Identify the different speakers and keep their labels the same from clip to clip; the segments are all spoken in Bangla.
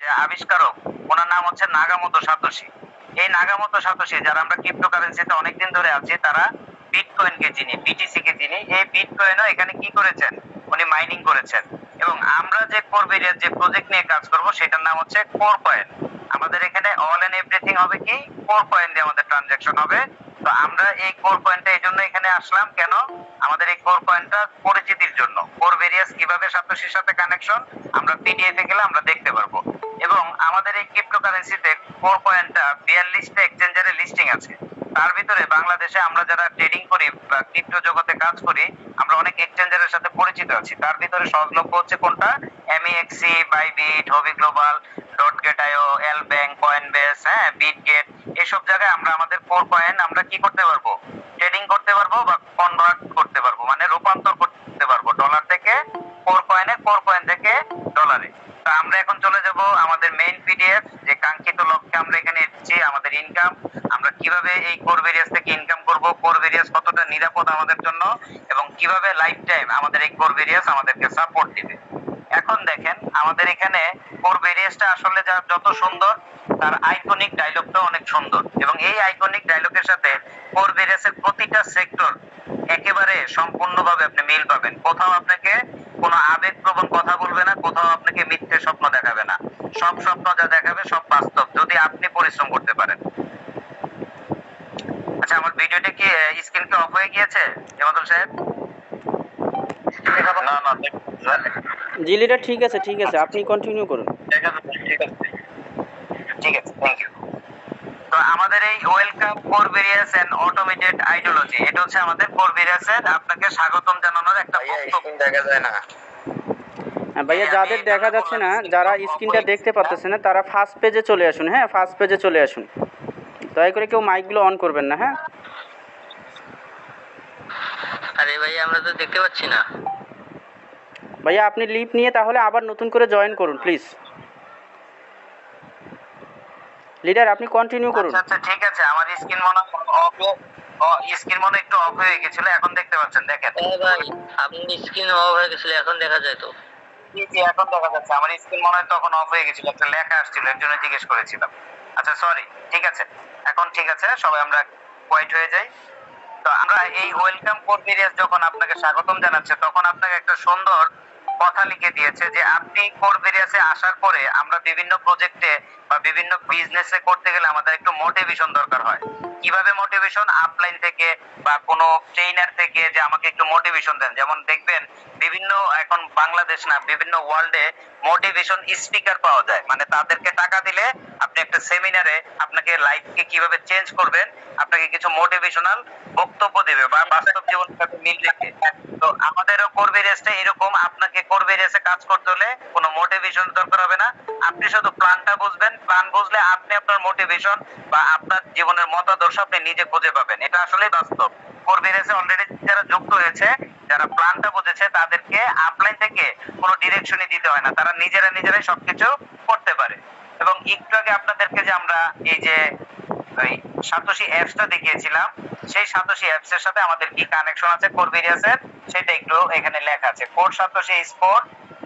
Speaker 1: যে আবিষ্কারক, ওনার নাম হচ্ছে নাগামোতো সাতোশি। এই নাগামোতো সাতোশি, যারা আমরা ক্রিপ্টোকারেন্সিতে অনেকদিন ধরে আছি, তারা বিটকয়েনকে চিনি, বিটিসি কে চিনি। এই বিটকয়েনও এখানে কি করেছেন, উনি মাইনিং করেছেন। এবং আমরা যে কোরবেরিয়ার যে প্রজেক্ট নিয়ে কাজ করব সেটার নাম হচ্ছে কোর কয়েন। আমাদের এখানে অল এন্ড এভরিথিং হবে কি, কোর কয়েন দিয়ে আমাদের ট্রানজাকশন হবে। তো আমরা এই কোর কয়েনটা এই জন্য এখানে আসলাম কেন, আমাদের এই কোর কয়েনটা পরিচিতির জন্য। কোরবেরিয়াস কিভাবে সাতোশির সাথে কানেকশন, আমরা পিডিএফ এ গেলে আমরা দেখতে পারবো। এবং আমাদের এই ক্রিপ্টোকারেন্সিতে কোর কয়েনটা 42টা এক্সচেঞ্জারে লিস্টিং আছে। তার ভিতরে বাংলাদেশে আমরা যারা ট্রেডিং করি বা ক্রিপ্টো জগতে কাজ করি, আমরা অনেক এক্সচেঞ্জারের সাথে পরিচিত আছি। তার ভিতরে সহজলভ্য হচ্ছে কোনটা, এমইএক্সি, বাইবিট, হবি গ্লোবাল, ডটগেট.আইও, এল ব্যাংক, কয়েনবেস, হ্যাঁ, বিটগেট। এসব জায়গায় আমরা আমাদের কোর কয়েন আমরা কি করতে পারবো, ট্রেডিং করতে পারবো বা কনভার্ট করতে পারবো, মানে রূপান্তর করতে পারবো ডলার থেকে কোর কয়েনে, কোর কয়েন থেকে ডলারে। তা আমরা এখন চলে যাব আমাদের মেইন পিডিএফ, যে কাঙ্ক্ষিত লক্ষ্যে আমরা এখানে এসেছি, আমাদের ইনকাম, আমরা কিভাবে এই কোরবেরিয়াস থেকে ইনকাম করব, কোরবেরিয়াস কতটা নিরাপদ আমাদের জন্য, এবং কিভাবে লাইফ টাইম আমাদের এই কোরবেরিয়াস আমাদেরকে সাপোর্ট দিবে। এখন দেখেন আমাদের এখানে কোরবেরিয়াসটা আসলে যত সুন্দর, তার আইকনিক ডায়লগটাও অনেক সুন্দর। এবং এই আইকনিক ডায়লগের সাথে কোরবেরিয়াসের প্রতিটা সেক্টর একেবারে সম্পূর্ণভাবে আপনি মিল পাবেন। কোথাও আপনাকে কোনো আবেগপ্রবণ কথা বলবে না, কোথাও আপনাকে মিথ্যে স্বপ্ন দেখাবে না। সব স্বপ্ন যা দেখাবে সব বাস্তব, যদি আপনি পরিশ্রম করতে পারেন। আচ্ছা, আমার ভিডিওটা কি স্ক্রিন কি অফ হয়ে গিয়েছে জামাতুল সাহেব? না না,
Speaker 2: জি লিডার, ঠিক আছে ঠিক আছে, আপনি কন্টিনিউ করুন।
Speaker 1: ঠিক আছে ঠিক আছে ঠিক আছে, থ্যাংক ইউ। তো আমাদের এই ওয়েলকাম কোরবেরিয়াস এন্ড অটোমেটেড আইডিওলজি, এটা হচ্ছে আমাদের কোরবেরিয়াসের আপনাকে স্বাগতম জানানোর একটা বক্তব্য। দেখা যায় না
Speaker 2: ভাইয়া, যাদের দেখা যাচ্ছে না, যারা স্ক্রিনটা দেখতে পাচ্ছেন না, তারা ফার্স্ট পেজে চলে আসুন। হ্যাঁ, ফার্স্ট পেজে চলে আসুন, দয়া করে কেউ মাইকগুলো অন করবেন না। হ্যাঁ,
Speaker 1: আরে ভাই, আমরা তো দেখতে পাচ্ছি না।
Speaker 2: ভাইয়া আপনি লিভ নিয়ে তাহলে আবার নতুন করে জয়েন করুন প্লিজ। লিডার আপনি কন্টিনিউ করুন।
Speaker 1: আচ্ছা ঠিক আছে, আমার স্ক্রিন মনে অফ, স্ক্রিন মনে একটু অফ হয়ে গেছিল, এখন দেখতে পাচ্ছেন, দেখেন।
Speaker 3: হ্যাঁ ভাই, আপনি স্ক্রিন অফ হয়ে গেছিল, এখন দেখা যায় তো।
Speaker 1: জি জি, এখন দেখা যাচ্ছে। আমার স্ক্রিন মনে হয় তখন অফ হয়ে গেছিল, একটা লেখা আসছিল, এর জন্য জিজ্ঞেস করেছিলাম। আচ্ছা সরি, ঠিক আছে, এখন ঠিক আছে, সবাই আমরা কোয়াইট হয়ে যাই। তো আমরা এই ওয়েলকাম কোরবেরিয়াস যখন আপনাকে স্বাগতম জানাচ্ছে, তখন আপনাকে একটা সুন্দর কথা লিখে দিয়েছে যে আপনি কোরবেরিয়াসে আসার পরে আমরা বিভিন্ন প্রজেক্টে বা বিভিন্ন বিজনেসে করতে গেলে আমাদের একটু মোটিভেশন দরকার হয়। কিভাবে মোটিভেশন, আপলাইন থেকে বা কোনো ট্রেনার থেকে, যে আমাকে একটু মোটিভেশন দেন। যেমন দেখবেন বিভিন্ন, এখন বাংলাদেশ না, বিভিন্ন ওয়ার্ল্ডে মোটিভেশন স্পিকার পাওয়া যায়, মানে তাদেরকে টাকা দিলে আপনি একটা সেমিনারে আপনাকে লাইফকে কিভাবে চেঞ্জ করবেন, আপনাকে কিছু মোটিভেশনাল বক্তব্য দেবে বা বাস্তব জীবনের সাথে মিল রেখে। তো আমাদেরও কোরবেরিয়াসটা এরকম, আপনাকে কোরবেরিয়াসে কাজ করতে হলে কোনো মোটিভেশন দরকার হবে না। আপনি শুধু প্ল্যানটা বুঝবেন, প্ল্যান বুঝলে আপনি আপনার মোটিভেশন বা আপনার জীবনের মতাদর্শ আপনি নিজে খুঁজে পাবেন। এটা আসলেই বাস্তব। কোরবেরিয়াসে অলরেডি যারা যুক্ত হয়েছে, যারা প্ল্যানটা বুঝেছে, তাদেরকে আপলাইন থেকে কোনো ডিরেকশনই দিতে হয় না, তারা নিজেরাই সবকিছু করতে পারে। এবং একটু আগে আপনাদেরকে যে আমরা এই যে ওই সাতোশি অ্যাপসটা দেখিয়েছিলাম, সেই সাতোশি অ্যাপস এর সাথে আমাদের কি কানেকশন আছে কোরবেরিয়াসের, সেটা একটু এখানে লেখা আছে। Core satoshi is for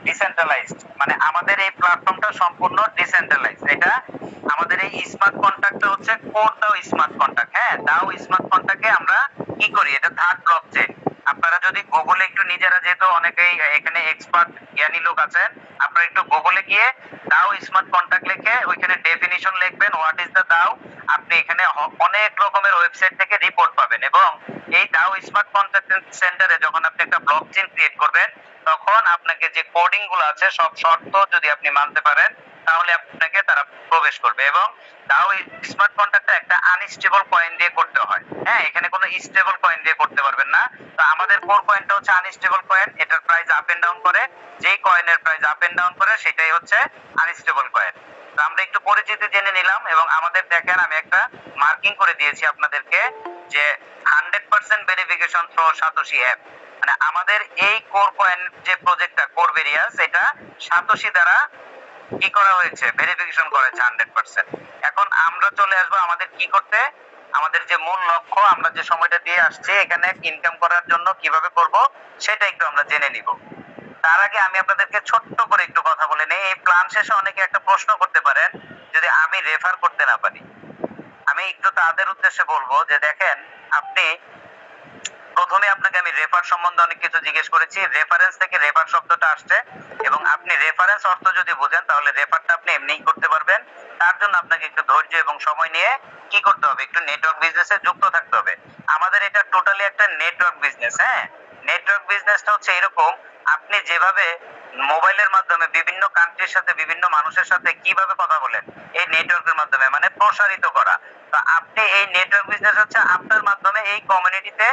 Speaker 1: decentralised, মানে আমাদের এই প্ল্যাটফর্মটা সম্পূর্ণ ডিসেন্ট্রালাইজড। এটা আমাদের এই স্মার্ট কন্ট্রাক্টটা হচ্ছে কোর দাও স্মার্ট কন্ট্রাক্ট। হ্যাঁ, দাও স্মার্ট কন্ট্রাক্টে আমরা কি করি, এটা থার্ড ব্লকচেন। আপনারা যদি গুগলে একটু নিজেরা, যেহেতু অনেকেই এখানে এক্সপার্ট জ্ঞানী লোক আছেন, আপনারা একটু গুগলে গিয়ে দাও স্মার্ট কন্ট্রাক্ট লিখে ওইখানে ডেফিনিশন লিখবেন, হোয়াট ইজ দ্য দাও। আপনি এখানে অনেক রকমের ওয়েবসাইট থেকে রিপোর্ট পাবেন। এবং এই দাও স্মার্ট কন্ট্রাক্ট সেন্টারে যখন আপনি একটা ব্লকচেন ক্রিয়েট করবেন, তখন আপনাকে যে কোডিং গুলো আছে সব শর্ত যদি আপনি মানতে পারেন, তাহলে আপনাকে তারা প্রবেশ করবে। এবং দাও স্মার্ট কন্ট্রাক্টটা একটা আনস্টেবল কয়েন দিয়ে করতে হয়। হ্যাঁ, এখানে কোনো স্টেবল কয়েন দিয়ে করতে পারবেন না। তো আমাদের কোর কয়েনটা হচ্ছে আনস্টেবল কয়েন, এটার প্রাইস আপ এন্ড ডাউন করে। যেই কয়েনের প্রাইস আপ এন্ড ডাউন করে সেটাই হচ্ছে আনস্টেবল কয়েন। তো আমরা একটু পরিচিতি জেনে নিলাম। এবং আমাদের দেখেন, আমি একটা মার্কিং করে দিয়েছি আপনাদেরকে, যে 100% ভেরিফিকেশন থ্রু সাতোশি অ্যাপ। মানে আমাদের এই কোর কয়েন যে প্রজেক্টটা কোরবেরিয়াস, এটা সাতোশি দ্বারা কি করা হয়েছে, ভেরিফিকেশন করা হয়েছে 100%। এখন আমরা চলে আসবো আমাদের কি করতে, আমাদের যে মূল লক্ষ্য, আমরা যে সময়টা দিয়ে আসছি এখানে ইনকাম করার জন্য কিভাবে করব, সেটা একটু আমরা জেনে নিব। তার আগে আমি আপনাদেরকে ছোট্ট করে একটু কথা বলে নেই। এই প্ল্যান শেষে অনেকে একটা প্রশ্ন করতে পারেন, যদি আমি রেফার করতে না পারি। আমি একটু তাদের উদ্দেশ্যে বলবো যে দেখেন, আপনি প্রথমে আপনাকে আমি রেফার সম্বন্ধে অনেক কিছু জিজ্ঞেস করেছি। রেফারেন্স থেকে রেফার শব্দটা আসছে, এবং আপনি রেফারেন্স অর্থ যদি বুঝেন তাহলে রেফারটা আপনি এমনিই করতে পারবেন। তার জন্য আপনাকে একটু ধৈর্য এবং সময় নিয়ে কি করতে হবে, একটু নেটওয়ার্ক বিজনেসে যুক্ত থাকতে হবে। আমাদের এটা টোটালি একটা নেটওয়ার্ক বিজনেস। হ্যাঁ, নেটওয়ার্ক বিজনেসটা হচ্ছে এরকম, আপনি যেভাবে মোবাইলের মাধ্যমে বিভিন্ন কান্ট্রির সাথে বিভিন্ন মানুষের সাথে কিভাবে কথা বলেন, এই নেটওয়ার্কের মাধ্যমে মানে প্রসারিত করা। তো আপনি এই নেটওয়ার্ক বিজনেস হচ্ছে আপনার মাধ্যমে এই কমিউনিটিতে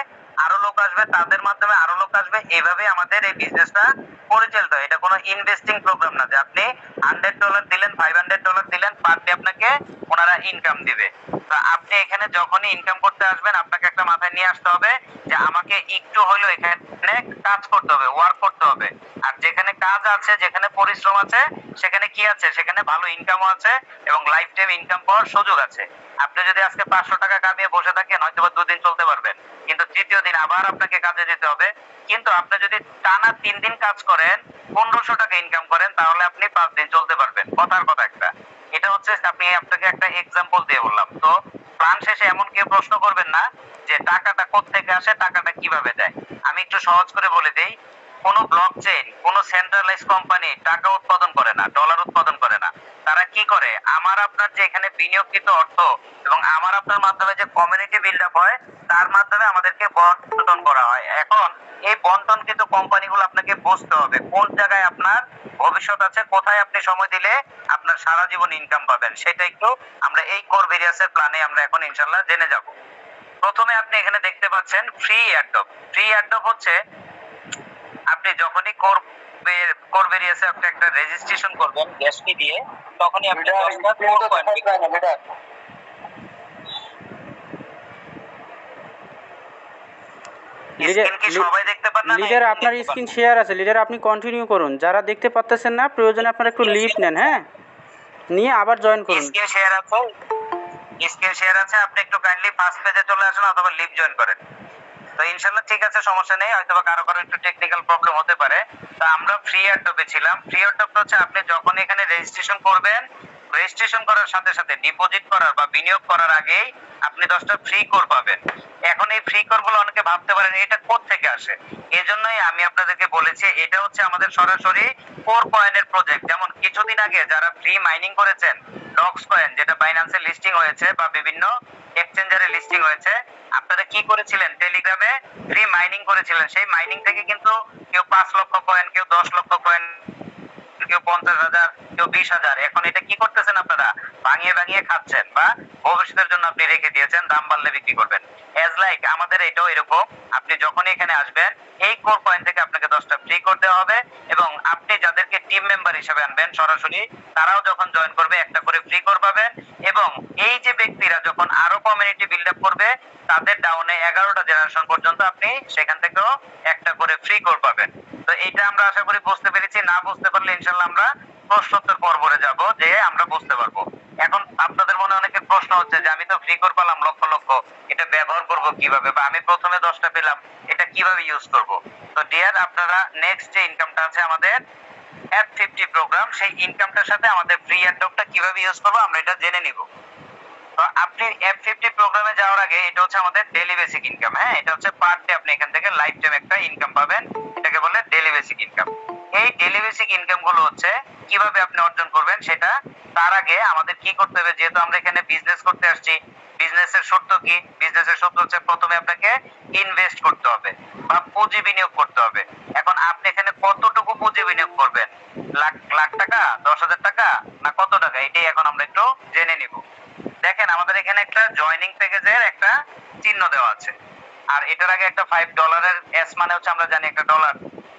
Speaker 1: আরো লোক আসবে, তাদের মাধ্যমে আরো লোক আসবে, এইভাবে আমাদের এই বিজনেসটা পরিচালিত হয়। এটা কোনো ইনভেস্টিং প্রোগ্রাম না যে আপনি $100 দিলেন, $500 দিলেন, পার ডে আপনাকে ওনারা ইনকাম দিবে। তো আপনি এখানে যখনই ইনকাম করতে আসবেন, আপনাকে একটা মাথায় নিয়ে আসতে হবে যে আমাকে একটু হলেও এখানে কাজ করতে হবে, ওয়ার্ক করতে হবে। আর যেখানে কাজ আছে, যেখানে পরিশ্রম আছে, সেখানে কি আছে, সেখানে ভালো ইনকামও আছে এবং লাইফ টাইম ইনকাম পাওয়ার সুযোগ আছে। আপনি যদি আজকে 500 টাকা কামিয়ে বসে থাকেন, হয়তো বা 2 দিন চলতে পারবেন, কিন্তু তৃতীয় দিন আবার আপনাকে কাজে যেতে হবে। কিন্তু আপনি যদি টানা 3 দিন কাজ করেন, 1500 টাকা ইনকাম করেন, তাহলে আপনি 5 দিন চলতে পারবেন। কথার কথা একটা। এটা হচ্ছে আপনাকে একটা এক্সাম্পল দিয়ে বললাম। তো প্ল্যান শেষে এমন কেউ প্রশ্ন করবেন না যে টাকাটা কোত্থেকে আসে, টাকাটা কিভাবে দেয়। আমি একটু সহজ করে বলে দেই, কোনো ব্লকচেইন, কোনো সেন্ট্রালাইজ কোম্পানি টাকা উৎপাদন করে না, ডলার উৎপাদন করে না। তারা কি করে, আমার আপনার যে এখানে বিনিয়োগকৃত অর্থ এবং আমার আপনার মাধ্যমে যে কমিউনিটি বিল্ড আপ হয়, তার মাধ্যমে আমাদেরকে বন্টন করা হয়। এখন এই বন্টনকৃত কোম্পানিগুলো আপনাকে বুঝতে হবে কোন জায়গায় আপনার ভবিষ্যৎ আছে, কোথায় আপনি সময় দিলে আপনার সারা জীবন ইনকাম পাবেন। সেটা একটু আমরা এই কোর ভেরিয়াসের প্ল্যানে আমরা এখন ইনশাআল্লাহ জেনে যাব। প্রথমে আপনি এখানে দেখতে পাচ্ছেন ফ্রি অ্যাডপ। ফ্রি অ্যাডপ হচ্ছে আপনি যখনই কোর ভেরিয়াসে আপনি একটা রেজিস্ট্রেশন করবেন গ্যাস ফি দিয়ে, তখনই আপনি 10টা কোর কয়েন সবাই দেখতে পান না?
Speaker 2: লিডার আপনার স্ক্রিন শেয়ার আছে, লিডার আপনি কন্টিনিউ করুন। যারা দেখতে পাচ্ছেন না, প্রয়োজনে আপনারা একটু লিভ নেন, হ্যাঁ, নিয়ে আবার জয়েন করুন।
Speaker 1: স্ক্রিন শেয়ার আছে, স্ক্রিন শেয়ার আছে, আপনি একটু কাইন্ডলি ফার্স্ট পেজে চলে আসুন অথবা লিভ জয়েন করেন। তো ইনশাআল্লাহ ঠিক আছে, সমস্যা নেই। হয়তো বা কারো একটু টেকনিক্যাল প্রবলেম হতে পারে। তো আমরা ফ্রি অ্যাডপে ছিলাম। ফ্রি অ্যাডপ হচ্ছে আপনি যখন এখানে রেজিস্ট্রেশন করবেন, রেজিস্ট্রেশন করার সাথে সাথে ডিপোজিট করার বা বিনিয়োগ করার আগেই আপনি 10টা ফ্রি কোর পাবেন। এখন এই ফ্রি কোর গুলো অনেকে ভাবতে পারেন এটা কোথা থেকে আসে। এজন্যই আমি আপনাদেরকে বলেছি এটা হচ্ছে আমাদের সরাসরি কোর কয়েনের প্রজেক্ট। যেমন কিছুদিন আগে যারা ফ্রি মাইনিং করেছেন ডক্স কয়েন, যেটা বাইন্যান্সে লিস্টিং হয়েছে বা বিভিন্ন এক্সচেঞ্জারে লিস্টিং হয়েছে, আপনারা কি করেছিলেন, টেলিগ্রামে ফ্রি মাইনিং করেছিলেন। সেই মাইনিং থেকে কিন্তু কেউ 5 লক্ষ কয়েন, কেউ 10 লক্ষ কয়েন, কেউ 50,000, কেউ 20,000। এখন এটা কি করতেছেন, আপনারা ভাঙিয়ে ভাঙিয়ে খাচ্ছেন বা ভবিষ্যতের জন্য আপনি রেখে দিয়েছেন, দাম বাড়লে বিক্রি করবেন। এজ লাইক আমাদের এটাও এরকম, আপনি যখনই এখানে আসবেন এই কোর কয়েন থেকে আপনাকে 10টা ফ্রি কোর দেওয়া হবে, এবং আপনি যাদেরকে টিম মেম্বার হিসেবে আনবেন সরাসরি, তারাও যখন জয়েন করবে একটা করে ফ্রি কোর পাবেন। এবং এই যে ব্যক্তিরা যখন আরো কমিউনিটি বিল্ড আপ করবে, তাদের ডাউনে 11টা জেনারেশন পর্যন্ত আপনি সেখান থেকেও একটা করে ফ্রি কোর পাবেন। তো এটা আমরা আশা করি বুঝতে পেরেছি। না বুঝতে পারলে ইনশাআল্লাহ আমরা প্রশ্নোত্তর পর্বে যাব, যে আমরা বুঝতে পারবো। এখন আপনাদের মনে অনেকের প্রশ্ন হচ্ছে যে আমি তো ফ্রি কোর পেলাম লক্ষ লক্ষ, এটা ব্যবহার করব কিভাবে, বা আমি প্রথমে 10টা পেলাম, এটা কিভাবে ইউজ করব। তো ডিয়ার, আপনারা নেক্সট যে ইনকামটা আছে আমাদের F50 প্রোগ্রাম, সেই ইনকামটার সাথে আমাদের ফ্রি অ্যাডপটা কিভাবে ইউজ করব আমরা এটা জেনে নিব। তো আপনি F50 প্রোগ্রামে যাওয়ার আগে, এটা হচ্ছে আমাদের ডেইলি বেসিক ইনকাম। হ্যাঁ, এটা হচ্ছে পার ডে আপনি এখান থেকে লাইফ টাইম একটা ইনকাম পাবেন, এটাকে বলে ডেইলি বেসিক ইনকাম। এই ডেইলি বেসিক ইনকাম গুলো হচ্ছে কিভাবে আপনি অর্জন করবেন সেটা, তার আগে আমাদের কি করতে হবে, যেহেতু আমরা এখানে বিজনেস করতে আসছি, বিজনেসের শর্ত কি, বিজনেসের শর্ত হচ্ছে প্রথমে আপনাকে ইনভেস্ট করতে হবে বা পুঁজি বিনিয়োগ করতে হবে। এখন আপনি এখানে কতটুকু পুঁজি বিনিয়োগ করবেন, লাখ লাখ টাকা, 10,000 টাকা, না কত টাকা, এটাই এখন আমরা একটু জেনে নিব। দেখেন আমাদের এখানে একটা জয়নিং প্যাকেজের একটা চিহ্ন দেওয়া আছে, আর এটার আগে একটা $5 এস মানে হচ্ছে আমরা জানি একটা ডলার।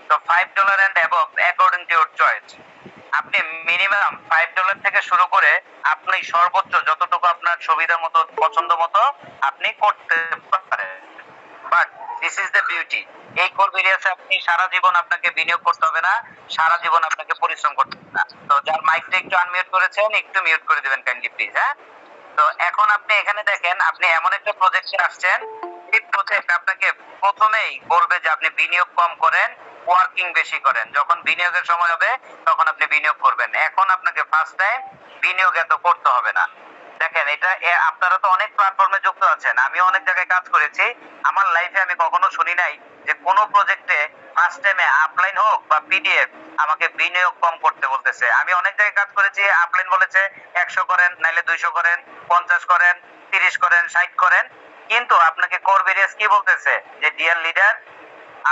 Speaker 1: তো $5 and above according to your choice. আপনি মিনিমাম $5 থেকে শুরু করে আপনি সর্বোচ্চ যতটুকু আপনার সুবিধা মতো, পছন্দ মতো আপনি করতে পারেন। But this is the beauty, এই কোর ভেরিয়াসে আপনি সারা জীবন আপনাকে বিনিয়োগ করতে হবে না, সারা জীবন আপনাকে পরিশ্রম করতে হবে না। তো যার মাইকটা একটু আনমিউট করেছেন একটু মিউট করে দিবেন কাইন্ডলি প্লিজ। হ্যাঁ, তো এখন আপনি এখানে দেখেন, আপনি এমন একটা প্রজেক্টে আসছেন, এই প্রজেক্ট আপনাকে প্রথমেই বলবে যে আপনি বিনিয়োগ কম করেন, ওয়ার্কিং বেশি করেন, যখন বিনিয়োগের সময় হবে তখন আপনি বিনিয়োগ করবেন। এখন আপনাকে ফার্স্ট টাইম বিনিয়োগ এত করতে হবে না। দেখেন এটা আপনারা তো অনেক প্ল্যাটফর্মে যুক্ত আছেন, আমি অনেক জায়গায় কাজ করেছি। আমার লাইফে আমি কখনো শুনি নাই যে কোনো প্রজেক্টে ফার্স্ট টাইমে আপলাইন হোক বা পিডিএফ আমাকে বিনিয়োগ কম করতে বলতেছে। আমি অনেক জায়গায় কাজ করেছি, আপলাইন বলেছে 100 করেন, নাইলে 200 করেন, 50 করেন, 30 করেন, 60 করেন। কিন্তু আপনাকে কোর ভেরিয়াস কি বলতেছে যে ডিয়ার লিডার,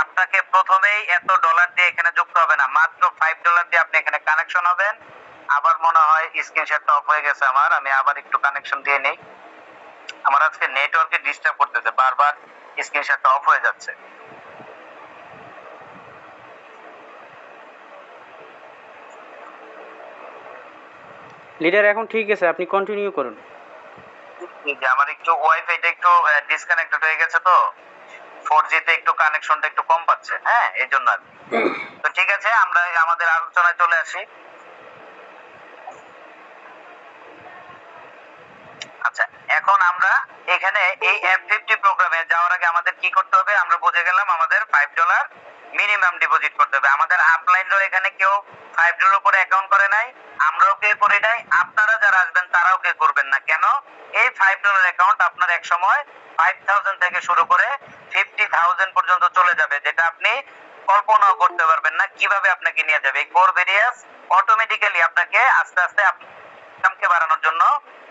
Speaker 1: আপনাকে প্রথমেই এত ডলার দিয়ে এখানে যুক্ত হবে না, মাত্র $5 দিয়ে আপনি এখানে কানেকশন হবেন। আবার মনে হয় স্ক্রিনশটটা অফ হয়ে গেছে আমার, আমি আবার একটু কানেকশন দিয়ে নেই। আমার আজকে নেটওয়ার্কে ডিস্টার্ব করতেছে, বারবার স্ক্রিনশটটা অফ হয়ে যাচ্ছে।
Speaker 2: লিডার এখন ঠিক আছে, আপনি কন্টিনিউ করুন।
Speaker 1: যে আমার একটু ওয়াইফাইটা একটু ডিসকানেক্টেড হয়ে গেছে, তো 4G তে একটু কানেকশনটা একটু কম পাচ্ছে, হ্যাঁ এই জন্য আর কি। তো ঠিক আছে, আমরা আমাদের আলোচনায় চলে আসি। আচ্ছা, এখন আমরা এখানে এই F50 প্রোগ্রামে যাওয়ার আগে আমাদের কি করতে হবে, আমরা বুঝে গেলাম আমাদের $5 মিনিমাম ডিপোজিট করতে হবে। আমাদের আপলাইনও এখানে কেউ $5 উপরে অ্যাকাউন্ট করে নাই, আমরাও কেউ করি নাই, আপনারা যারা আসবেন তারাও কেউ করবেন না। কেন? এই $5 অ্যাকাউন্ট আপনার এক সময় 5000 থেকে শুরু করে 50,000 পর্যন্ত চলে যাবে, যেটা আপনি কল্পনাও করতে পারবেন না কিভাবে আপনাকে নিয়ে যাবে। এই কোর ভেরিয়াস অটোমেটিক্যালি আপনাকে আস্তে আস্তে ইনকামকে বাড়ানোর জন্য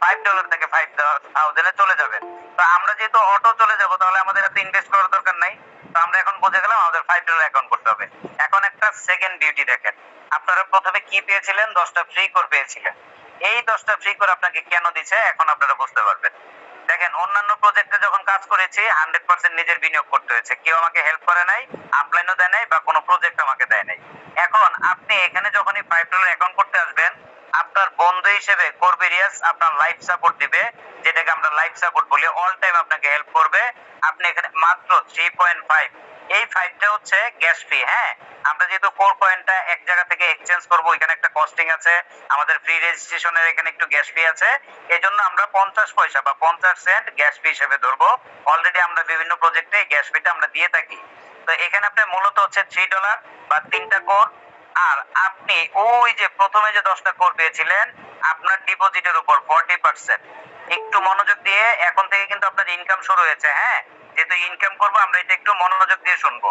Speaker 1: $5 থেকে 5000 চলে যাবে। তো আমরা যেহেতু অটো চলে যাব, তাহলে আমাদের এত ইনভেস্ট করার দরকার নাই। তো আমরা এখন বুঝে গেলাম আমাদের $5 অ্যাকাউন্ট করতে হবে। এখন একটা সেকেন্ড বিউটি দেখেন, আপনারা প্রথমে কি পেয়েছিলেন? 10টা ফ্রি কোর পেয়েছিলেন। এই 10টা ফ্রি কোর আপনাকে কেন দিচ্ছে এখন আপনারা বুঝতে পারবেন। দেখেন, অন্যান্য প্রজেক্টে যখন কাজ করেছি 100% নিজের বিনিয়োগ করতে হয়েছে, কেউ আমাকে হেল্প করে নাই, আপলাইনও দেয় নাই বা কোনো প্রজেক্ট আমাকে দেয় নাই। এখন আপনি এখানে যখনই $5 অ্যাকাউন্ট করতে আসবেন, আপনার বন্ধু হিসেবে কোর ভেরিয়াস আপনার লাইফ সাপোর্ট দিবে, যেটাকে আমরা লাইফ সাপোর্ট বলি, অল টাইম আপনাকে হেল্প করবে। আপনি এখানে মাত্র 3.5, এই 5টা হচ্ছে গ্যাস ফি। হ্যাঁ, আমরা যেহেতু 4 পয়েন্টটা এক জায়গা থেকে এক্সচেঞ্জ করব, ওইখানে একটা কস্টিং আছে, আমাদের ফ্রি রেজিস্ট্রেশনের এখানে একটু গ্যাস ফি আছে, এজন্য আমরা 50 পয়সা বা 50 সেন্ট গ্যাস ফি হিসেবে ধরবো। অলরেডি আমরা বিভিন্ন প্রজেক্টে গ্যাস ফিটা আমরা দিয়ে থাকি। তো এখানে আপনি মূলত হচ্ছে $3 বা 3টা কোর। আর আপনি ওই যে প্রথমে যে 10টা কোর পেয়েছিলেন, আপনার ডিপোজিটের উপর 40%। একটু মনোযোগ দিয়ে, এখন থেকে কিন্তু আপনার ইনকাম শুরু হয়েছে। হ্যাঁ, যেহেতু ইনকাম করবো আমরা, এটা একটু মনোযোগ দিয়ে শুনবো।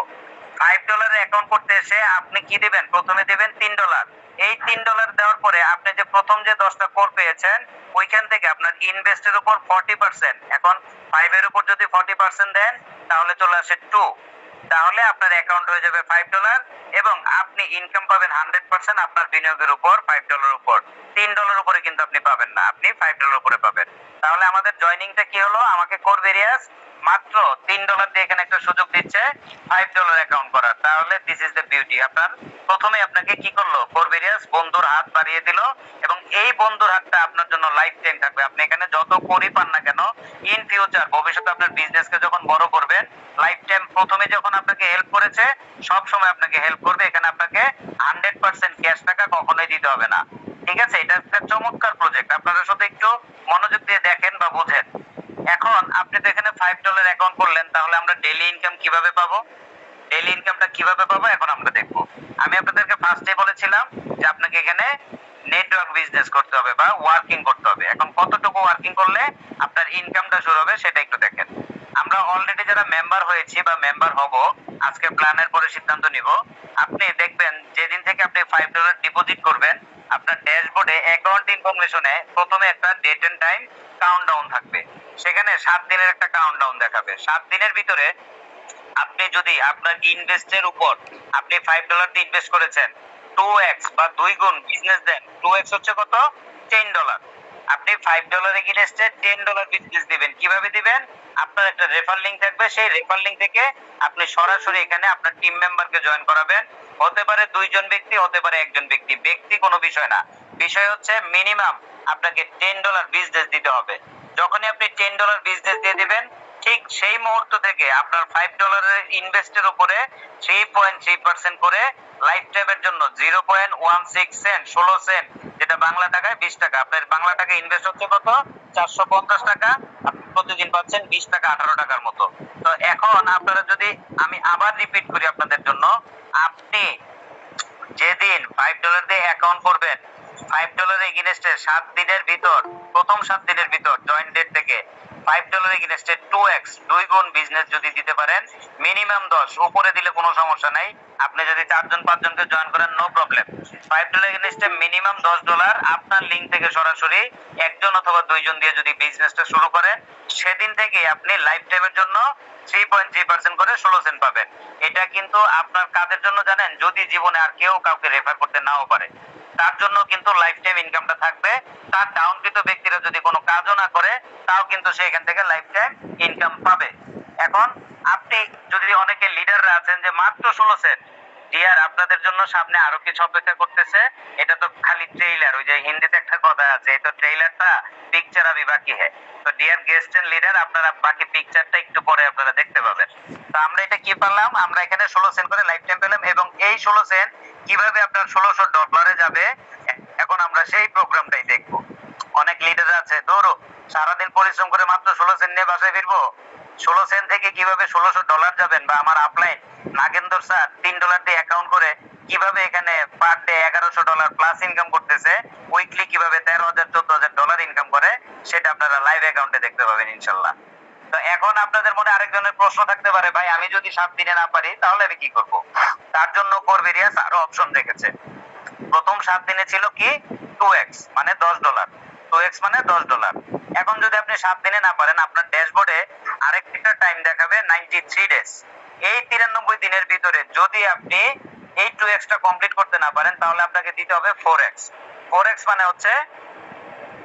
Speaker 1: $5 অ্যাকাউন্ট করতে এসে আপনি কি দিবেন? প্রথমে দিবেন $3। এই $3 দেওয়ার পরে আপনি যে প্রথম যে 10টা কোর পেয়েছেন, ওইখান থেকে আপনার ইনভেস্টের উপর 40%। এখন 5 এর উপর যদি 40% দেন, তাহলে চলে আসে 2, তাহলে আপনার অ্যাকাউন্ট হয়ে যাবে $5 এবং আপনি ইনকাম পাবেন 100% আপনার বিনিয়োগের উপর $5 উপর। $3 উপরে কিন্তু আপনি পাবেন না, আপনি $5 উপরে পাবেন। তাহলে আমাদের জয়নিংটা কি হলো? আমাকে কোর ভেরিয়াস মাত্র $3 দিয়ে এখানে একটা সুযোগ দিচ্ছে $5 অ্যাকাউন্ট করার। তাহলে দিস ইজ দ্য বিউটি। আপনার প্রথমে আপনাকে কি করলো? কোর ভেরিয়াস বন্ধুর হাত বাড়িয়ে দিল, এবং এই বন্ধুর হাতটা আপনার জন্য লাইফ টাইম থাকবে। আপনি এখানে যত কোরই পান না কেন, ইন ফিউচার ভবিষ্যতে আপনার বিজনেসকে যখন বড় করবেন, লাইফ টাইম প্রথমে যখন আপনাকে হেল্প করেছে, সব সময় আপনাকে হেল্প করবে। এখানে আপনাকে 100% ক্যাশ টাকা কখনোই দিতে হবে না। ঠিক আছে, এটা একটা চমৎকার প্রজেক্ট, আপনারা শুধু একটু মনোযোগ দিয়ে দেখেন বা বুঝেন। এখন আপনি তো এখানে $5 অ্যাকাউন্ট করলেন, তাহলে আমরা ডেইলি ইনকাম কিভাবে পাবো? ডেইলি ইনকামটা কিভাবে পাবো এখন আমরা দেখবো। আমি আপনাদেরকে ফার্স্টে বলেছিলাম যে আপনাকে এখানে নেটওয়ার্ক বিজনেস করতে হবে বা ওয়ার্কিং করতে হবে। এখন কতটুকু ওয়ার্কিং করলে আপনার ইনকামটা শুরু হবে সেটা একটু দেখেন। আমরা অলরেডি যারা মেম্বার হয়েছি বা মেম্বার হব, আজকে প্ল্যানের পরে সিদ্ধান্ত নিব। আপনি দেখবেন যেদিন থেকে আপনি $5 ডিপোজিট করবেন, আপনার ড্যাশবোর্ডে অ্যাকাউন্ট ইনফরমেশনে প্রথমে একটা ডেট এন্ড টাইম কাউন্টডাউন থাকবে। সেখানে 7 দিনের একটা কাউন্টডাউন দেখাবে। 7 দিনের ভিতরে আপনি যদি আপনার ইনভেস্টের উপর, আপনি $5 দিয়ে ইনভেস্ট করেছেন, 2x বা 2 গুণ বিজনেস দেন। 2x হচ্ছে কত? $10। আপনি $5 এগেইনস্টে $10 বিজনেস দিবেন। কিভাবে দিবেন? আপনার একটা রেফার লিংক থাকবে, সেই রেফার লিংক থেকে আপনি সরাসরি এখানে আপনার টিম মেম্বারকে জয়েন করাবেন। হতে পারে 2 জন ব্যক্তি, হতে পারে 1 জন ব্যক্তি, ব্যক্তি কোনো বিষয় না। বিষয় হচ্ছে মিনিমাম আপনাকে $10 বিজনেস দিতে হবে। যখনই আপনি $10 বিজনেস দিয়ে দিবেন, ঠিক সেই মুহূর্ত থেকে আপনার $5 এর ইনভেস্টের উপরে 3.3% করে লাইফ টাইমের জন্য 0.16 সেন্ট, 16 সেন্ট, যেটা বাংলা টাকায় 20 টাকা। আপনার বাংলা টাকা ইনভেস্ট হচ্ছে কত? 450 টাকা। আপনি প্রতিদিন পাচ্ছেন 20 টাকা 18 টাকার মতো। তো এখন আপনারা যদি আমি আবার রিপিট করি আপনাদের জন্য, আপনি যেদিন $5 দিয়ে অ্যাকাউন্ট করবেন, $5 এগেইনস্টে 7 দিনের ভিতর, প্রথম 7 দিনের ভিতর জয়েন্ট ডেট থেকে $5 এগেইনস্টে 2x 2 গুণ বিজনেস যদি দিতে পারেন, মিনিমাম 10, উপরে দিলে কোনো সমস্যা নাই। আপনি যদি 4 জন 5 জনকে জয়েন করেন, নো প্রবলেম। $5 এগেইনস্টে মিনিমাম $10 আপনার লিংক থেকে সরাসরি একজন অথবা 2 জন দিয়ে যদি বিজনেসটা শুরু করেন, সেদিন থেকে আপনি লাইফ টাইমের জন্য 3.3% করে 16 সেন্ট পাবেন। এটা কিন্তু আপনার কাদের জন্য জানেন? যদি জীবনে আর কেউ কাউকে রেফার করতে নাও পারে, তার জন্য কিন্তু লাইফ টাইম ইনকামটা থাকবে। তার ডাউনকৃত ব্যক্তিরা যদি কোনো কাজও না করে, তাও কিন্তু সে এখান থেকে লাইফ টাইম ইনকাম পাবে। এখন আপনি যদি অনেকে লিডাররা আছেন যে মাত্র 16 সেন্ট, ডিয়ার আপনাদের জন্য সামনে আরো কিছু অপেক্ষা করতেছে। এটা তো খালি ট্রেইলার, ওই যে হিন্দিতে একটা কথা আছে, এই তো ট্রেইলারটা, পিকচার আবি বাকি হ্যায়। তো ডিয়ার গেস্ট এন্ড লিডার, আপনারা বাকি পিকচারটা একটু পরে আপনারা দেখতে পাবেন। তো আমরা এটা কি পারলাম? আমরা এখানে 16 সেন্ট করে লাইফ টাইম পেলাম, এবং এই 16 সেন্ট কিভাবে আপনার $1600 যাবে, এখন আমরা সেই প্রোগ্রামটাই দেখব। অনেক লিডার আছে ধরো সারাদিন পরিশ্রম করে মাত্র 16 সেন্ট নিয়ে বাসায় ফিরবো। 16 সেন্ট থেকে কিভাবে $1600 যাবেন, বা আমার আপলাইন নাগেন্দর স্যার $3 দিয়ে অ্যাকাউন্ট করে কিভাবে এখানে পার ডে $1100 প্লাস ইনকাম করতেছে, উইকলি কিভাবে $13,000-14,000 ইনকাম করে, সেটা আপনারা লাইভ অ্যাকাউন্টে দেখতে পাবেন ইনশাল্লাহ। তো এখন আপনাদের মনে আরেকজনের প্রশ্ন থাকতে পারে, ভাই আমি যদি 7 দিনে না পারি তাহলে আমি কি করব? তার জন্য করবেরিয়াস আরো অপশন রেখেছে। প্রথম 7 দিনে ছিল কি 2x মানে $10, 2x মানে $10। এখন যদি আপনি 7 দিনে না পারেন, আপনার ড্যাশবোর্ডে আরেকটা টাইম দেখাবে 93 ডেজ। এই 93 দিনের ভিতরে যদি আপনি এই 2x টা কমপ্লিট করতে না পারেন, তাহলে আপনাকে দিতে হবে 4x। 4x মানে হচ্ছে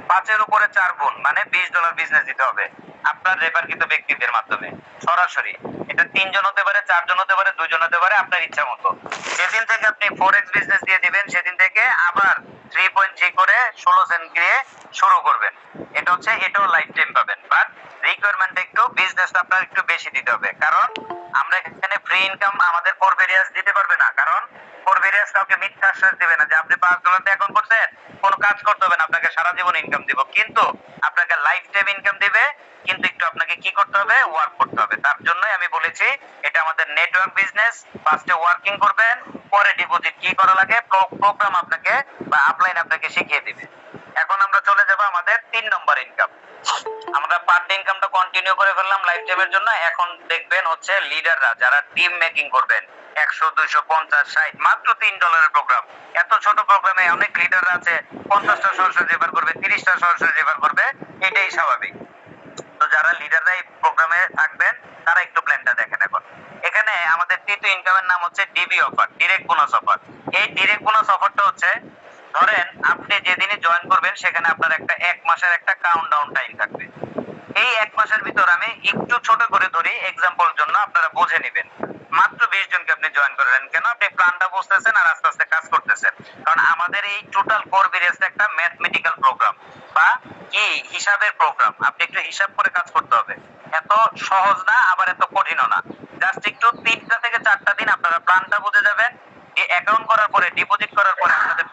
Speaker 1: 5 এর উপরে 4 গুণ, মানে $20 বিজনেস দিতে হবে আপনার রেফারকৃত ব্যক্তিদের মাধ্যমে সরাসরি। এটা 3 জন হতে পারে, 4 জন হতে পারে, 2 জন হতে পারে, আপনার ইচ্ছা মতো। যেদিন থেকে আপনি 4x বিজনেস দিয়ে দিবেন, সেদিন থেকে আবার 3.3 করে 16 সেন্ট দিয়ে শুরু করবেন। এটা হচ্ছে, এটাও লাইফ টাইম পাবেন, বাট রিকোয়ারমেন্ট একটু বিজনেসটা আপনার একটু বেশি দিতে হবে। কারণ আমরা এখানে ফ্রি ইনকাম আমাদের করবেরিয়াস দিতে পারবে না। কারণ করবেরিয়াস কাউকে মিথ্যা আশ্বাস দিবে না যে আপনি $5 দিয়ে অ্যাকাউন্ট করছেন, কোনো কাজ করতে হবে না, আপনাকে সারা জীবন ইনকাম দিব। কিন্তু আপনাকে লাইফ টাইম ইনকাম দিবে, কিন্তু একটু আপনাকে কি করতে হবে? ওয়ার্ক করতে হবে। তার জন্যই আমি বলেছি এটা আমাদের নেটওয়ার্ক বিজনেস। ফার্স্টে ওয়ার্কিং করবেন, পরে ডিপোজিট কি করা লাগে প্রোগ্রাম আপনাকে বা আপলাইন আপনাকে শিখিয়ে দিবে। এখন আমরা চলে যাব আমাদের 3 নম্বর ইনকাম। আমরা পার ডে ইনকামটা কন্টিনিউ করে ফেললাম লাইফ টাইমের জন্য। এখন দেখবেন হচ্ছে লিডাররা যারা টিম মেকিং করবেন, 100, 200, 50, 60, মাত্র $3 প্রোগ্রাম। এত ছোট প্রোগ্রামে অনেক লিডার আছে 50টা সরাসরি রেফার করবে, 30টা সরাসরি রেফার করবে, এটাই স্বাভাবিক। তো যারা লিডাররা এই প্রোগ্রামে থাকবেন, তারা একটু প্ল্যানটা দেখেন। এখন এখানে আমাদের তৃতীয় ইনকামের নাম হচ্ছে DB offer, direct bonus offer. এই ডিরেক্ট বোনাস অফারটা হচ্ছে, ধরেন আপনি যেদিনই জয়েন করবেন, সেখানে আপনার একটা 1 মাসের একটা কাউন্টডাউন টাইম থাকবে। এই 1 মাসের ভিতর আমি একটু ছোট করে ধরি এক্সাম্পল জন্য, আপনারা বুঝে নেবেন। মাত্র 20 জনকে আপনি জয়েন করলেন, কেন? আপনি প্ল্যানটা বুঝতেছেন আর আস্তে আস্তে কাজ করতেছেন। কারণ আমাদের এই টোটাল করবেরিয়াস একটা ম্যাথমেটিক্যাল প্রোগ্রাম বা কি হিসাবের প্রোগ্রাম। আপনি একটু হিসাব করে কাজ করতে হবে। এত সহজ না, আবার এত কঠিনও না। জাস্ট একটু 3টা থেকে 4টা দিন আপনারা প্ল্যানটা বুঝে যাবেন। অ্যাকাউন্ট করার পরে, ডিপোজিট করার পরে আপনাদের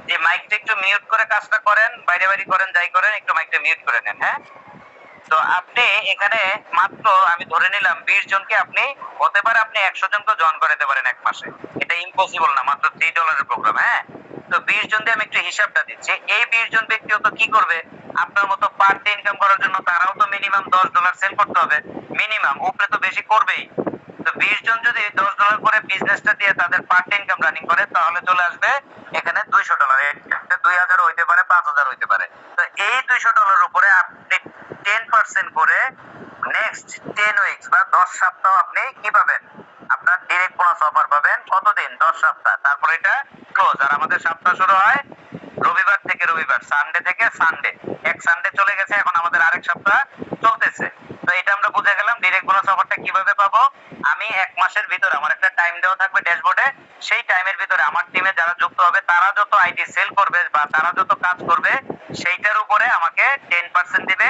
Speaker 1: যে মাইকটা একটু মিউট করে কাজটা করেন, বাইরে বাইরে করেন, যাই করেন, একটু মাইকটা মিউট করে নেন। হ্যাঁ, তো আপনি এখানে মাত্র আমি ধরে নিলাম 20 জনকে, আপনি হতে পারে আপনি 100 জনকে জয়েন করাতে পারেন 1 মাসে। এটা ইম্পসিবল না, মাত্র $3 প্রোগ্রাম। হ্যাঁ, তো 20 জন দিয়ে আমি একটু হিসাবটা দিচ্ছি। এই 20 জন ব্যক্তিও তো কি করবে? আপনার মতো পার ডে ইনকাম করার জন্য তারাও তো মিনিমাম $10 সেল করতে হবে, মিনিমাম, উপরে তো বেশি করবেই। তো 20 জন যদি $10 করে বিজনেসটা দিয়ে তাদের পার ডে ইনকাম রানিং করে, তাহলে চলে আসবে এখানে $200। এটা 2000 হইতে পারে, 5000 হইতে পারে। তো এই $200 উপরে আপনি 10% করে নেক্সট 10 উইকস বা 10 সপ্তাহ আপনি কি পাবেন? আপনার ডিরেক্ট বোনাস অফার পাবেন। কতদিন? 10 সপ্তাহ। তারপর এটা ক্লোজ। আর আমাদের সপ্তাহ শুরু হয় রবিবার থেকে রবিবার, সানডে থেকে সানডে। এক সানডে চলে গেছে, এখন আমাদের আরেক সপ্তাহ চলতেছে। তো এটা আমরা বুঝে গেলাম ডিরেক্ট বোনাস অফারটা কিভাবে পাবো। আমি 1 মাসের ভিতরে আমার একটা টাইম দেওয়া থাকবে ড্যাশবোর্ডে। সেই টাইমের ভিতরে আমার টিমে যারা যুক্ত হবে, তারা যত আইডি সেল করবে বা তারা যত কাজ করবে, সেইটার উপরে আমাকে 10% দিবে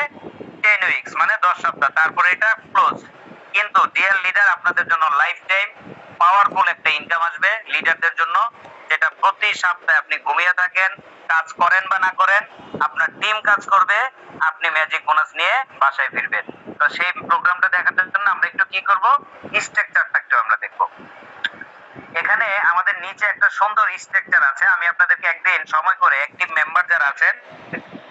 Speaker 1: 10 উইকস মানে 10 সপ্তাহ। তারপরে এটা ক্লোজ। কিন্তু ডিয়ার লিডার, আপনাদের জন্য লাইফ টাইম পাওয়ারফুল একটা ইনকাম আসবে লিডারদের জন্য, যেটা প্রতি সপ্তাহে আপনি ঘুমিয়ে থাকেন, কাজ করেন বা না করেন, আপনার টিম কাজ করবে, আপনি ম্যাজিক বোনাস নিয়ে বাসায় ফিরবেন। তো সেই প্রোগ্রামটা দেখার জন্য আমরা একটু কি করব, স্ট্রাকচারটা একটু আমরা দেখবো। এখানে আমাদের নিচে একটা সুন্দর স্ট্রাকচার আছে। আমি আপনাদেরকে একদিন সময় করে অ্যাক্টিভ মেম্বার যারা আছেন,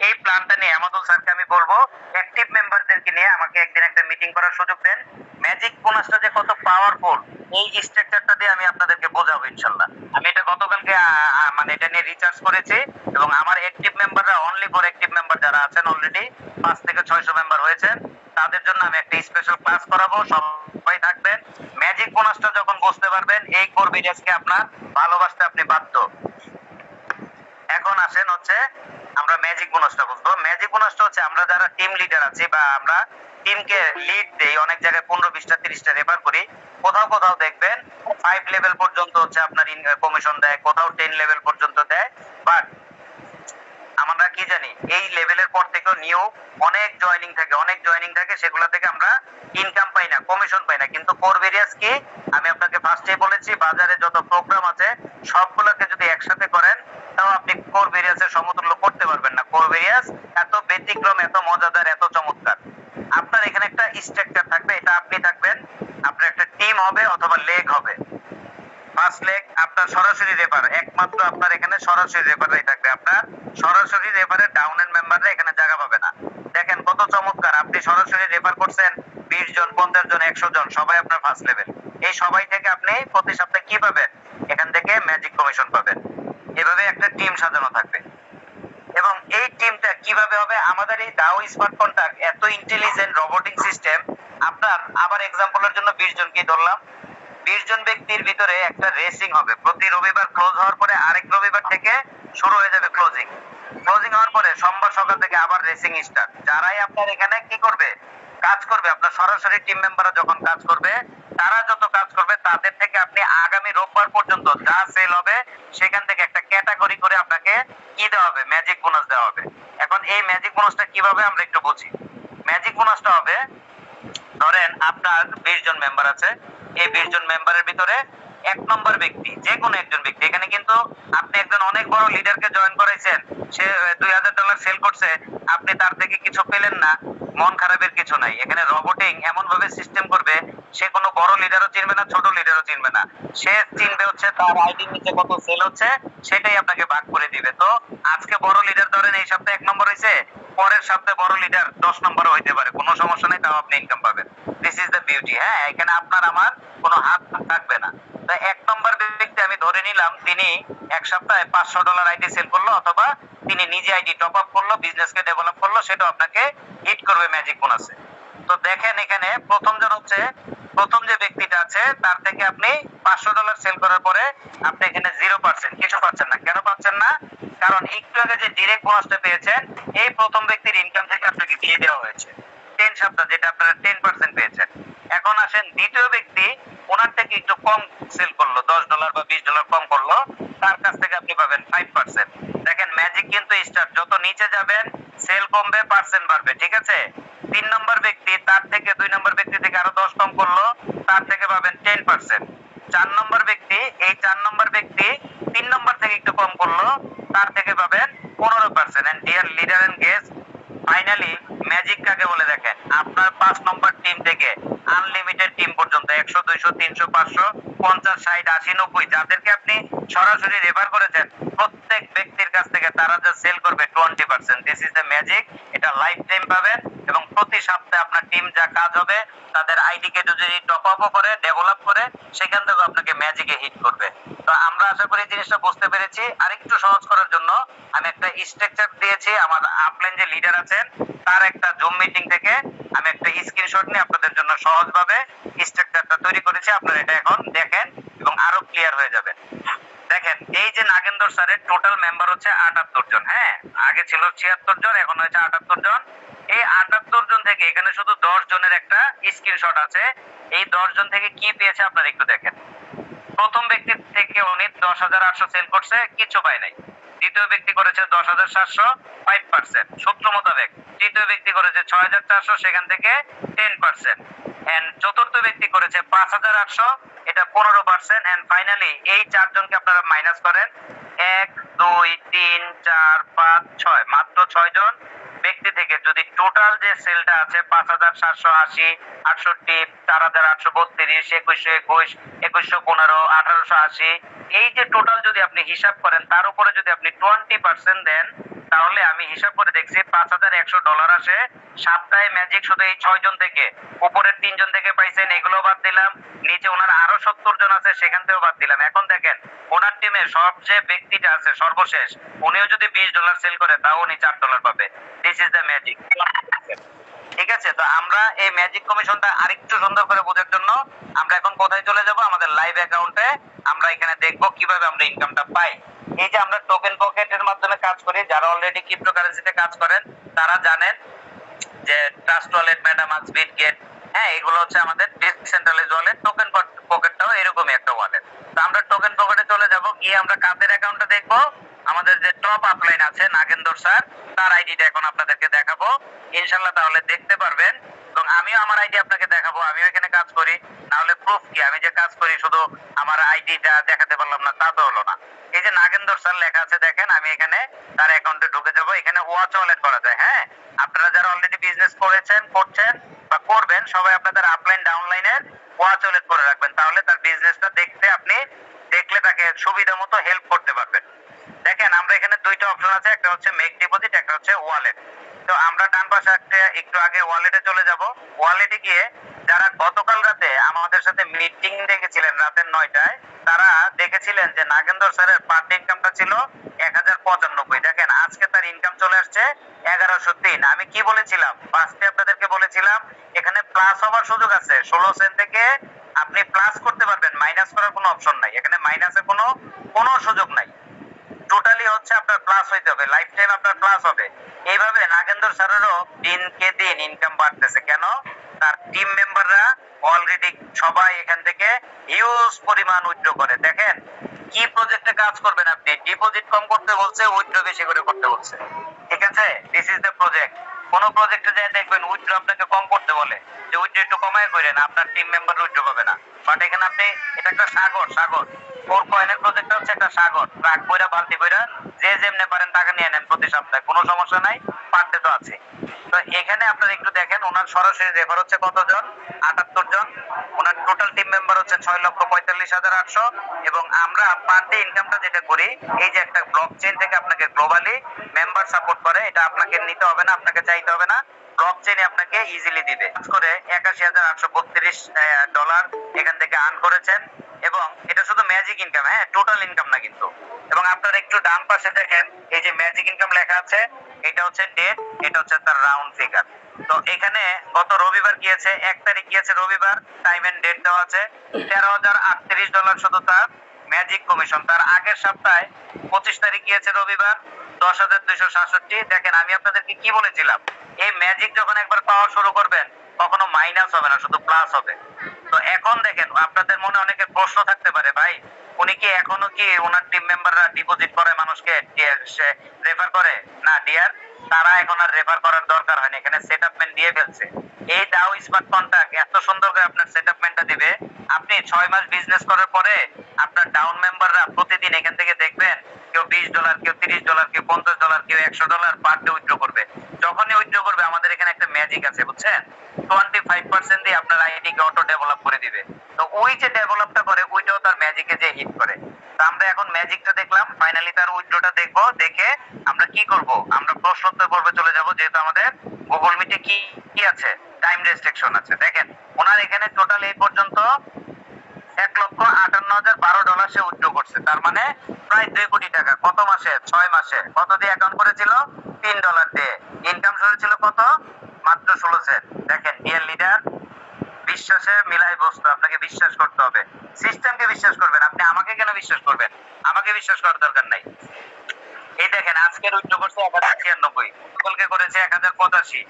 Speaker 1: এই প্ল্যানটা নিয়ে আমাদুল স্যারকে আমি বলবো অ্যাক্টিভ মেম্বারদেরকে নিয়ে আমাকে একদিন একটা মিটিং করার সুযোগ দেন। ম্যাজিক বোনাসটা যে কত পাওয়ারফুল এই স্ট্রাকচারটা দিয়ে আমি আপনাদেরকে বোঝাবো ইনশাল্লাহ। আমি এটা গতকালকে মানে এটা নিয়ে রিসার্চ করেছি এবং আমার অ্যাক্টিভ মেম্বাররা অনলি ফর অ্যাক্টিভ মেম্বার যারা আছেন অলরেডি 5 থেকে 600 মেম্বার হয়েছেন, তাদের জন্য আমি একটা স্পেশাল ক্লাস করাবো। সবাই থাকবেন। ম্যাজিক বোনাসটা যখন বুঝতে পারবেন এই কোর ভিডিওসকে আপনার ভালোবাসতে আপনি বাধ্য। এখন আসেন হচ্ছে আমরা ম্যাজিক বোনাসটা বুঝবো। ম্যাজিক বোনাসটা হচ্ছে আমরা যারা টিম লিডার আছি বা আমরা টিমকে লিড দেই, অনেক জায়গায় 15-20টা 30টা রেফার করি, কোথাও কোথাও দেখবেন 5 লেভেল পর্যন্ত হচ্ছে আপনার কমিশন দেয়, কোথাও 10 লেভেল পর্যন্ত দেয়। বাট আমরা কি জানি এই লেভেলের পর থেকেও নিউ অনেক জয়েনিং থাকে, সেগুলো থেকে আমরা ইনকাম পাই না, কমিশন পাই না। কিন্তু কোর ভেরিয়াস কি, আমি আপনাকে ফার্স্টেই বলেছি বাজারে যত প্রোগ্রাম আছে সবগুলোকে যদি একসাথে করেন তাও আপনি কোর ভেরিয়াসের সমতুল্য করতে পারবেন না। কোর ভেরিয়াস এত ব্যতিক্রম, এত মজাদার, এত চমৎকার। আপনার এখানে একটা স্ট্রাকচার থাকবে, এটা আপনি থাকবেন, আপনার একটা টিম হবে অথবা লেগ হবে। ফার্স্ট লেগ আপনার সরাসরি রেফার, একমাত্র আপনার এখানে সরাসরি রেফারই থাকবে। আপনার সরাসরি রেফারের ডাউন এন্ড মেম্বাররা এখানে জায়গা পাবে না। দেখেন কত চমৎকার, আপনি সরাসরি রেফার করছেন 20 জন, 50 জন, 100 জন, সবাই আপনার ফার্স্ট লেভেল। এই সবাই থেকে আপনি প্রতি সপ্তাহে কি পাবেন, এখান থেকে ম্যাজিক কমিশন পাবেন। এভাবে একটা টিম সাজানো থাকবে। এবং এই টিমটা কিভাবে হবে, আমাদের এই দাও স্মার্ট কন্ট্যাক্ট এত ইন্টেলিজেন্ট রোবোটিক সিস্টেম। আপনার আবার এক্সাম্পলের জন্য 20 জনকে ধরলাম, 20 জন ব্যক্তির ভিতরে একটা রেসিং হবে। প্রতি রবিবার ক্লোজ হওয়ার পরে আরেক রবিবার থেকে শুরু হয়ে যাবে ক্লোজিং হওয়ার পরে সোমবার সকাল থেকে আবার রেসিং স্টার্ট। যারাই আপনার এখানে কি করবে, কাজ করবে, আপনার সরাসরি টিম মেম্বাররা যখন কাজ করবে, তারা যত কাজ করবে তাদের থেকে আপনি আগামী রোববার পর্যন্ত যা সেল হবে সেখান থেকে একটা ক্যাটাগরি করে আপনাকে কি দেওয়া হবে, ম্যাজিক বোনাস দেওয়া হবে। এখন এই ম্যাজিক বোনাসটা কিভাবে আমরা একটু বুঝি। ম্যাজিক বোনাসটা হবে, ধরেন আপনার 20 জন মেম্বার আছে, এই 20 জন মেম্বারের ভিতরে 1 নম্বর ব্যক্তি, যে কোনো একজন ব্যক্তি, এখানে কিন্তু আপনি একজন অনেক বড় লিডারকে জয়েন করাইছেন, সে $2000 সেল করছে, আপনি তার থেকে কিছু পেলেন না, মন খারাপের কিছু নাই। এখানে রোবোটিং এমন ভাবে সিস্টেম করবে, সে কোনো বড় লিডারও চিনবে না, ছোট লিডারও চিনবে না, সে চিনবে হচ্ছে তার আইডির নিচে কত সেল হচ্ছে সেটাই আপনাকে ভাগ করে দিবে। তো আজকে বড় লিডার ধরেন এই সপ্তাহে 1 নম্বর হয়েছে, পরের সপ্তাহে বড় লিডার 10 নম্বরও হইতে পারে, কোনো সমস্যা নেই, তাও আপনি ইনকাম পাবেন। This is the beauty. হ্যাঁ, এখানে আপনার আমার কোনো হাত থাকবে না। তো 1 নম্বর ব্যক্তি আমি ধরে নিলাম তিনি এক সপ্তাহে $500 আইডি সেল করলো, অথবা তিনি নিজে আইডি টপ আপ করলো, বিজনেসকে ডেভেলপ করলো, সেটাও আপনাকে হিট করবে ম্যাজিক বোনাসে। তো দেখেন এখানে প্রথম যে ব্যক্তিটা আছে তার থেকে আপনি $500 সেল করার পরে আপনি এখানে 0% কিছু পাচ্ছেন না। কেন পাচ্ছেন না? কারণ একটু আগে যে ডিরেক্ট বোনাসটা পেয়েছেন এই প্রথম ব্যক্তির ইনকাম থেকে আপনাকে দিয়ে দেওয়া হয়েছে 10 সপ্তাহ, যেটা আপনারা 10% পেয়েছেন। এখন আসেন দ্বিতীয় ব্যক্তি, ওনার থেকে একটু কম সেল করলো, $10 বা $20 কম করলো, তার কাছ থেকে আপনি পাবেন 5%। দেখেন ম্যাজিক কিন্তু স্টার্ট, যত নিচে যাবেন সেল কমবে, পার্সেন্ট বাড়বে, ঠিক আছে। 3 নম্বর ব্যক্তি, তার থেকে 2 নম্বর ব্যক্তি থেকে আরো 10 কম করলো, তার থেকে পাবেন 10%। 4 নম্বর ব্যক্তি, এই 4 নম্বর ব্যক্তি 3 নম্বর থেকে একটু কম করলো, তার থেকে পাবেন 15%। And dear leader and guest, finally magic কাকে বলে দেখেন, আপনার 5 নম্বর টিম থেকে আনলিমিটেড টিম পর্যন্ত 100, 200, 300, 500, 50, 60, 80, 90 যাদেরকে আপনি সরাসরি রেফার করেছেন, প্রত্যেক ব্যক্তির কাছ থেকে তারা যা সেল করবে 20%। This is the magic. এটা লাইফ টাইম পাবেন এবং প্রতি সপ্তাহে আপনার টিম যা কাজ হবে তাদের আইডি কে যদি টপ আপও করে, ডেভেলপ করে, সেখান থেকে আপনাকে ম্যাজিকে হিট করবে। তো আমরা আশা করি জিনিসটা বুঝতে পেরেছি। আরেকটু সহজ করার জন্য আমি একটা স্ট্রাকচার দিয়েছি, আমার আপলাইন যে লিডার আছেন তার একটা জুম মিটিং থেকে আমি একটা স্ক্রিনশট নিয়ে আপনাদের জন্য সহজভাবে স্ট্রাকচারটা তৈরি করেছি। আপনারা এটা এখন দেখেন এবং আরো ক্লিয়ার হয়ে যাবেন। দেখেন এই যে নাগেন্দ্র স্যারের টোটাল মেম্বার হচ্ছে 78 জন। হ্যাঁ, আগে ছিল 76 জন, এখন হয়েছে 78 জন। এই 78 জন থেকে এখানে শুধু 10 জনের একটা স্ক্রিনশট আছে। এই 10 জন থেকে কি পেয়েছে আপনারা একটু দেখেন। প্রথম ব্যক্তির থেকে উনি 10,800 সেল করছে, কিছু পায় নাই। দ্বিতীয় ব্যক্তি করেছে 10,700, 5%। সূত্র মোতাবেক তৃতীয় ব্যক্তি করেছে 6,400, সেখান থেকে 10%। এন্ড চতুর্থ ব্যক্তি করেছে 5,800, এটা 15%। এন্ড ফাইনালি এই 4 জনকে আপনারা মাইনাস করেন, 1, 2 3 4 5 6 মাত্র 6 জন ব্যক্তি থেকে যদি টোটাল যে সেলটা আছে 5780, 68, 4832, 2121, 2115, 1880, এই যে টোটাল যদি আপনি হিসাব করেন তার উপরে যদি আপনি 20% দেন তাহলে আমি হিসাব করে দেখছি $5100 আসে সপ্তাহে। ম্যাজিক শুধু এই 6 জন থেকে, উপরের 3 জন থেকে পাইছেন, এগুলো বাদ দিলাম। নিচে ওনার আরো 70 জন আছে, সেখান থেকেও বাদ দিলাম। এখন দেখেন ওনার টিমের সবচেয়ে ব্যক্তিটা আছে সর্বশেষ, উনিও যদি $20 সেল করে তাও উনি $4 পাবে। This is the magic. ঠিক আছে, তো আমরা এই ম্যাজিক কমিশনটা আরেকটু সুন্দর করে বোঝার জন্য আমরা এখন কোথায় চলে যাব, আমাদের লাইভ অ্যাকাউন্টে। আমরা এখানে দেখব কিভাবে আমরা ইনকামটা পাই। এই যে আমরা টোকেন পকেটের মাধ্যমে কাজ করি, যারা অলরেডি ক্রিপ্টোকারেন্সিতে কাজ করেন তারা জানেন যে ট্রাস্ট ওয়ালেট, মেটামাস্ক, বিটগেট, হ্যাঁ এগুলো হচ্ছে আমাদের ডিসেন্ট্রালাইজ ওয়ালেট। টোকেন পকেটটাও এরকমই একটা ওয়ালেট। তো আমরা টোকেন পকেটে চলে যাব, গিয়ে আমরা কাদের অ্যাকাউন্টে দেখব, আমাদের যে টপ আপলাইন আছে নাগেন্দর স্যার, তার আইডিটা এখন আপনাদেরকে দেখাবো ইনশাআল্লাহ, তাহলে দেখতে পারবেন। এবং আমিও আমার আইডি আপনাকে দেখাবো, আমিও এখানে কাজ করি। না হলে প্রুফ কি, আমি যে কাজ করি শুধু আমার আইডিটা দেখাতে পারলাম না, তা তো হলো না। এই যে নাগেন্দর স্যার লেখা আছে দেখেন, আমি এখানে তার অ্যাকাউন্টে ঢুকে যাব। এখানে ওয়াচ ওয়ালেট করা যায়। হ্যাঁ, আপনারা যারা অলরেডি বিজনেস করছেন বা করবেন, সবাই আপনাদের আপলাইন ডাউনলাইনের ওয়াচ ওয়ালেট করে রাখবেন, তাহলে তার বিজনেসটা দেখলে তাকে সুবিধা মতো হেল্প করতে পারবেন। দেখেন আমরা এখানে দুইটা অপশন আছে, একটা হচ্ছে মেক ডিপোজিট, একটা হচ্ছে ওয়ালেট। তো আমরা ডান পাশে একটু আগে ওয়ালেটে চলে যাব। ওয়ালেটে গিয়ে যারা গতকাল রাতে আমাদের সাথে মিটিং দেখেছিলেন রাতের 9টায়, তারা দেখেছিলেন যে নাগেন্দর স্যারের পার ডে ইনকামটা ছিল 1095। দেখেন আজকে তার ইনকাম চলে আসছে 1103। আমি কি বলেছিলাম ফার্স্টে আপনাদেরকে বলেছিলাম, এখানে প্লাস হওয়ার সুযোগ আছে। 16 সেন্ট থেকে আপনি প্লাস করতে পারবেন, মাইনাস করার কোনো অপশন নাই। এখানে মাইনাসের কোনো সুযোগ নাই, টোটালি হচ্ছে আপনার প্লাস হইতে হবে, লাইফ টাইম আপনার প্লাস হবে। এইভাবে নাগেন্দর স্যারেরও দিনকে দিন ইনকাম বাড়তেছে। কেন? তার টিম মেম্বাররা অলরেডি সবাই এখান থেকে হিউজ পরিমাণ উইথড্র করে। দেখেন কি প্রজেক্টে কাজ করবেন আপনি, ডিপোজিট কম করতে বলছে, উইথড্র বেশি করে করতে বলছে। ঠিক আছে, দিস ইজ দ্য প্রজেক্ট। কোন প্রজেক্টে যায় দেখবেন উইথড্র আপনাকে কম করতে বলে, যে উইথড্র একটু কমায় করেন, আপনার টিম মেম্বার উইথড্র পাবে না। বাট এখানে আপনি, এটা একটা সাগর। ফোর কয়েনের প্রজেক্ট হচ্ছে একটা সাগর, ট্রাক বইরা বালতি বইরা যে যেমনে পারেন টাকা নিয়ে নেন প্রতি সপ্তাহে, কোনো সমস্যা নাই, পারতে তো আছে। তো এখানে আপনারা একটু দেখেন, ওনার সরাসরি রেফার হচ্ছে কতজন, 78 জন। ওনার টোটাল টিম মেম্বার হচ্ছে 6,45,800। এবং আমরা পার ডে ইনকামটা যেটা করি, এই যে একটা ব্লক চেইন থেকে আপনাকে গ্লোবালি মেম্বার সাপোর্ট করে, এটা আপনাকে নিতে হবে না, আপনাকে চাইতে হবে না, ব্লক চেইনে আপনাকে ইজিলি দিবে। করে $81,832 এখান থেকে আর্ন করেছেন। এবং এটা শুধু ম্যাজিক ইনকাম, হ্যাঁ টোটাল ইনকাম না কিন্তু। এবং আপনারা একটু ডান পাশে দেখেন, এই যে ম্যাজিক ইনকাম লেখা আছে, এটা হচ্ছে ডেট, এটা হচ্ছে তার রাউন্ড ফিগার। তো এখানে গত রবিবার গিয়েছে, 1 তারিখ গিয়েছে রবিবার, টাইম এন্ড ডেট দেওয়া আছে। $13,038 শুধু তার ম্যাজিক কমিশন। তার আগের সপ্তাহে 25 তারিখ গিয়েছে রবিবার, 10,267। দেখেন আমি আপনাদেরকে কি বলেছিলাম, এই ম্যাজিক যখন একবার পাওয়া শুরু করবেন কখনো মাইনাস হবে না, শুধু প্লাস হবে। তো এখন দেখেন আপনাদের মনে অনেকের প্রশ্ন থাকতে পারে, ভাই উনি কি এখনো কি ওনার টিম মেম্বাররা ডিপোজিট করে মানুষকে রেফার করে? না ডিয়ার, তারা এখন আর রেফার করার দরকার হয় না, এখানে সেটআপমেন্ট দিয়ে ফেলছে। এই দাও স্মার্ট কন্ট্রাক্ট এত সুন্দর করে আপনার সেটআপমেন্টটা দিবে। আপনি 6 মাস বিজনেস করার পরে আপনার ডাউন মেম্বাররা প্রতিদিন এখান থেকে দেখবেন কেউ $20, কেউ $30, কেউ $50, কেউ $100 পার ডে উইথড্র করবে। যখনই উইথড্র করবে আমাদের এখানে একটা ম্যাজিক আছে বুঝছেন, 25% দিয়ে আপনার আইডি কে অটো ডেভেলপ করে দিবে। তো ওই যে ডেভেলপটা করে ওইটাও তার ম্যাজিকে যে হিট করে। তো আমরা এখন ম্যাজিকটা দেখলাম, ফাইনালি তার উইথড্রটা দেখবো। দেখে আমরা কি করব, আমরা প্রশ্নোত্তর পর্বে চলে যাব, যেহেতু আমাদের গুগল মিটে কি আছে, টাইম রেস্ট্রিকশন আছে। দেখেন ওনার এখানে টোটাল এই পর্যন্ত $1,58,012 সে উইথড্র করছে, তার মানে প্রায় 2 কোটি টাকা। কত মাসে? 6 মাসে। কত দিয়ে অ্যাকাউন্ট করেছিল? $3 দিয়ে। ইনকাম ছিল কত? মাত্র 16 সেন্ট। দেখেন ডিয়ার লিডার, বিশ্বাসে মিলাই বস্তু, আপনাকে বিশ্বাস করতে হবে, সিস্টেমকে বিশ্বাস করবেন। আপনি আমাকে কেন বিশ্বাস করবেন? আমাকে বিশ্বাস করার দরকার নাই। এই দেখেন আজকের উইথড্র করছে 1096, গতকালকে করেছে 1085।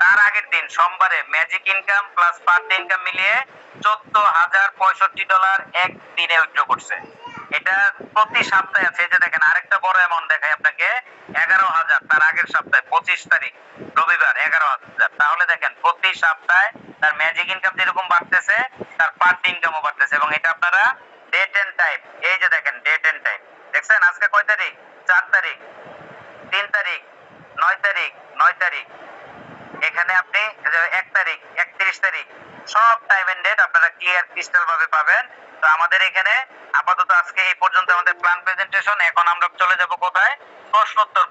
Speaker 1: তার আগের দিন সোমবারে magic income plus per day income মিলিয়ে $14,065 এক দিনে উইথড্র করছে। এটা প্রতি সপ্তাহে আছে। এই যে দেখেন আরেকটা বড় অ্যামাউন্ট দেখাই আপনাকে, 11,000 তার আগের সপ্তাহে 25 তারিখ রবিবার 11,000। তাহলে দেখেন প্রতি সপ্তাহে তার ম্যাজিক ইনকাম যেরকম বাড়তেছে, তার পার ডে ইনকামও বাড়তেছে। এবং এটা আপনারা ডেট এন্ড টাইম, এই যে দেখেন ডেট এন্ড টাইম দেখছেন আজকে কয় তারিখ? 4 তারিখ, 3 তারিখ, 9 তারিখ, 9 তারিখ, এখানে আপনি 1 তারিখ, 31 তারিখ, সব টাইম এন্ড ডেট আপনারা ক্লিয়ার ক্রিস্টাল ভাবে পাবেন। তো আমাদের এখানে আপাতত আজকে এই পর্যন্ত আমাদের প্ল্যান প্রেজেন্টেশন। এখন আমরা চলে যাব কোথায়? প্রশ্নোত্তর